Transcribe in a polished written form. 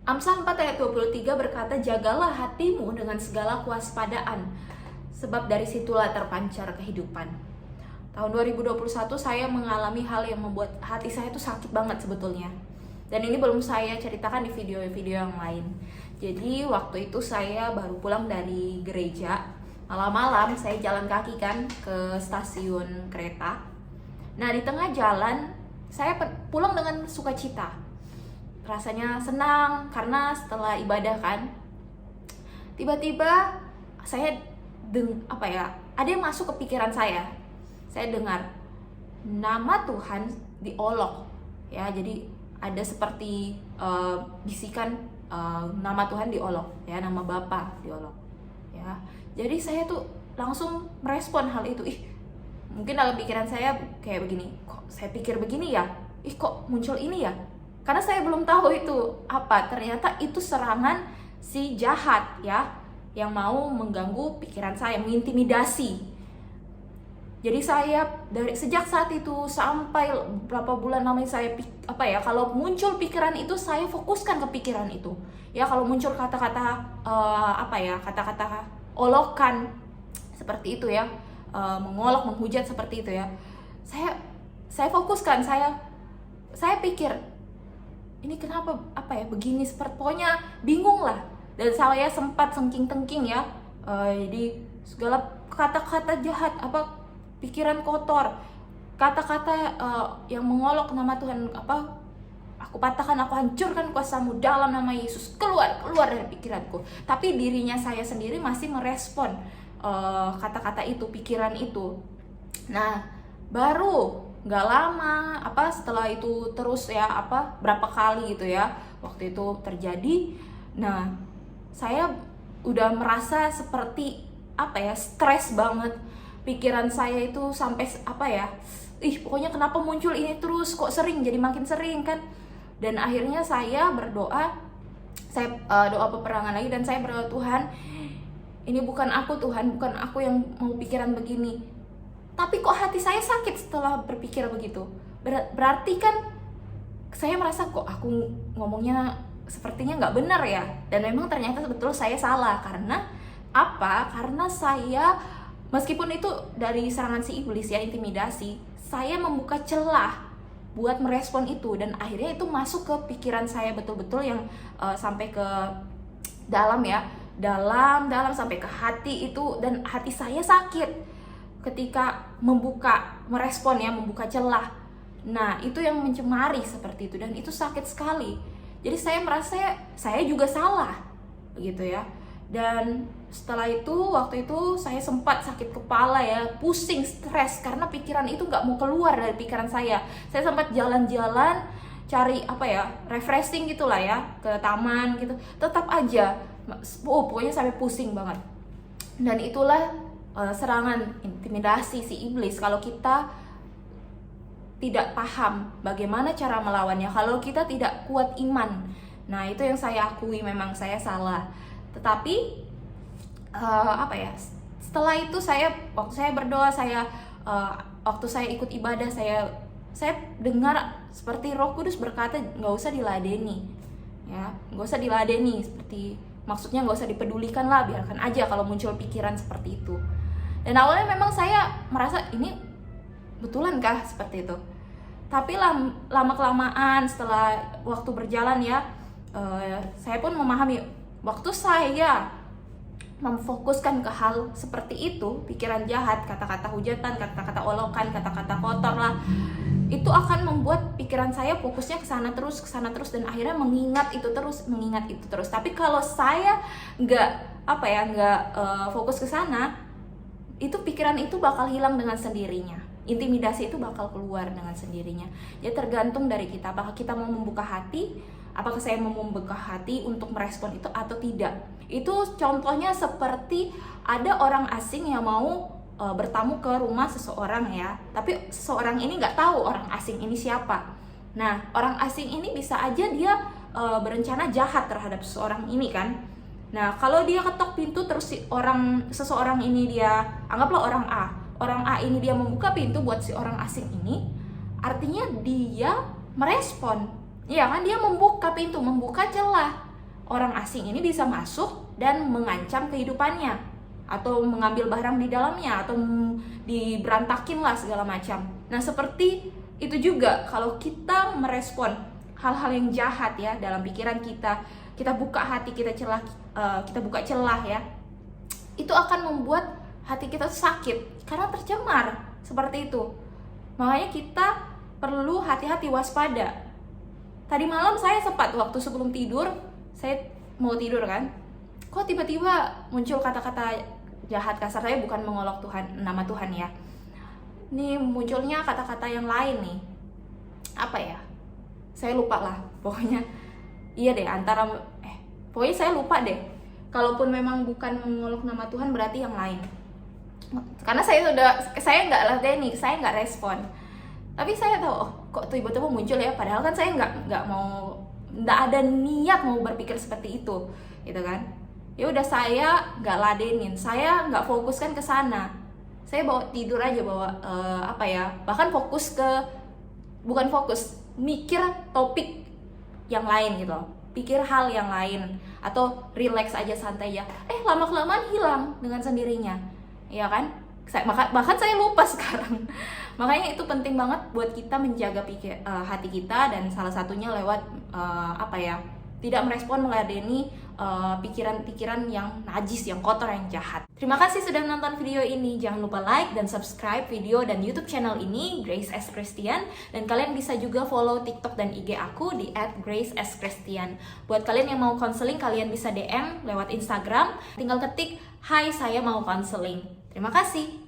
Amsal 4 ayat 23 berkata, "Jagalah hatimu dengan segala kewaspadaan, sebab dari situlah terpancar kehidupan." Tahun 2021 saya mengalami hal yang membuat hati saya tuh sakit banget sebetulnya. Dan ini belum saya ceritakan di video-video yang lain. Jadi waktu itu saya baru pulang dari gereja. Malam-malam saya jalan kaki kan ke stasiun kereta. Nah, di tengah jalan saya pulang dengan sukacita. Rasanya senang karena setelah ibadah kan. Tiba-tiba saya ada yang masuk ke pikiran saya. Saya dengar nama Tuhan diolok, ya. Jadi ada seperti bisikan nama Tuhan diolok, ya, nama Bapa diolok, ya. Jadi saya tuh langsung merespon hal itu. Mungkin dalam pikiran saya kayak begini, kok saya pikir begini ya? Kok muncul ini ya? Karena saya belum tahu itu apa. Ternyata itu serangan si jahat, ya, yang mau mengganggu pikiran saya, mengintimidasi. Jadi saya sejak saat itu sampai berapa bulan namanya saya kalau muncul pikiran itu saya fokuskan ke pikiran itu. Ya, kalau muncul kata-kata kata-kata olokan seperti itu, ya, mengolok, menghujat seperti itu, ya. Saya fokuskan, saya pikir ini kenapa begini, pokoknya bingung lah. Dan saya sempat tengking, ya. Jadi segala kata-kata jahat, pikiran kotor, kata-kata yang mengolok nama Tuhan, aku patahkan, aku hancurkan kuasamu dalam nama Yesus, keluar dari pikiranku. Tapi dirinya saya sendiri masih merespon kata-kata itu, pikiran itu. Nah, baru nggak lama setelah itu terus, ya, berapa kali gitu, ya, waktu itu terjadi. Nah, saya udah merasa seperti stres banget. Pikiran saya itu sampai pokoknya kenapa muncul ini terus, kok sering, jadi makin sering kan. Dan akhirnya saya berdoa, doa peperangan lagi, dan saya berdoa, Tuhan, ini bukan aku, Tuhan, bukan aku yang mau pikiran begini. Tapi kok hati saya sakit setelah berpikir begitu. Berarti kan saya merasa kok aku ngomongnya sepertinya nggak benar, ya. Dan memang ternyata betul saya salah. Karena Karena saya, meskipun itu dari serangan si iblis, ya, intimidasi, saya membuka celah buat merespon itu. Dan akhirnya itu masuk ke pikiran saya betul-betul, yang sampai ke dalam, ya. Dalam sampai ke hati itu. Dan hati saya sakit ketika merespon, ya, membuka celah. Nah, itu yang mencemari seperti itu, dan itu sakit sekali. Jadi saya merasa saya juga salah, begitu, ya. Dan setelah itu, waktu itu saya sempat sakit kepala, ya, pusing, stres, karena pikiran itu nggak mau keluar dari pikiran saya. Saya sempat jalan-jalan cari refreshing gitulah, ya, ke taman gitu. Tetap aja, pokoknya sampai pusing banget. Dan itulah serangan intimidasi si iblis kalau kita tidak paham bagaimana cara melawannya, kalau kita tidak kuat iman. Nah, itu yang saya akui, memang saya salah. Tetapi setelah itu waktu saya berdoa, waktu saya ikut ibadah, saya dengar seperti Roh Kudus berkata, nggak usah diladeni, ya, nggak usah diladeni, maksudnya nggak usah dipedulikan lah, biarkan aja kalau muncul pikiran seperti itu. Dan awalnya memang saya merasa ini betulan kah seperti itu. Tapi lama-kelamaan setelah waktu berjalan, ya, saya pun memahami, waktu saya memfokuskan ke hal seperti itu, pikiran jahat, kata-kata hujatan, kata-kata olokan, kata-kata kotor lah, itu akan membuat pikiran saya fokusnya ke sana terus, dan akhirnya mengingat itu terus. Tapi kalau saya nggak fokus ke sana, itu pikiran itu bakal hilang dengan sendirinya. Intimidasi itu bakal keluar dengan sendirinya. Ya, tergantung dari kita, apakah kita mau membuka hati, apakah saya mau membuka hati untuk merespon itu atau tidak. Itu contohnya seperti ada orang asing yang mau bertamu ke rumah seseorang, ya, tapi seseorang ini nggak tahu orang asing ini siapa. Nah, orang asing ini bisa aja dia berencana jahat terhadap seseorang ini kan. Nah, kalau dia ketok pintu terus seseorang ini, dia anggaplah orang A ini dia membuka pintu buat si orang asing ini, artinya dia merespon. Iya kan, dia membuka pintu, membuka celah. orang asing ini bisa masuk dan mengancam kehidupannya, atau mengambil barang di dalamnya, atau diberantakin lah segala macam. Nah seperti itu juga kalau kita merespon hal-hal yang jahat ya dalam pikiran kita, kita buka hati kita kita buka celah ya, itu akan membuat hati kita sakit karena tercemar seperti itu. Makanya kita perlu hati-hati, waspada. Tadi malam saya sempat waktu sebelum tidur, saya mau tidur kan, kok tiba-tiba muncul kata-kata jahat kasar. Saya bukan mengolok Tuhan, nama Tuhan ya. Nih munculnya kata-kata yang lain nih. Apa ya? Saya lupa lah. Pokoknya iya deh, pokoknya saya lupa deh. Kalaupun memang bukan mengolok nama Tuhan berarti yang lain. Karena saya nggak ladeni, saya nggak respon. Tapi saya tahu, oh kok tiba-tiba muncul ya. Padahal kan saya nggak ada niat mau berpikir seperti itu, gitu kan? Ya udah, saya nggak ladenin, saya nggak fokuskan ke sana. Saya bawa tidur aja, bahkan mikir topik yang lain gitu loh. Pikir hal yang lain atau relax aja, santai ya. Lama-kelamaan hilang dengan sendirinya. Ya kan? Bahkan saya lupa sekarang. Makanya itu penting banget buat kita menjaga hati kita, dan salah satunya lewat tidak merespon, meladeni pikiran-pikiran yang najis, yang kotor, yang jahat. Terima kasih sudah menonton video ini. Jangan lupa like dan subscribe video dan YouTube channel ini, Grace S. Christian. Dan kalian bisa juga follow TikTok dan IG aku di @GraceSChristian. Buat kalian yang mau konseling, kalian bisa DM lewat Instagram. Tinggal ketik, "Hai, saya mau konseling." Terima kasih.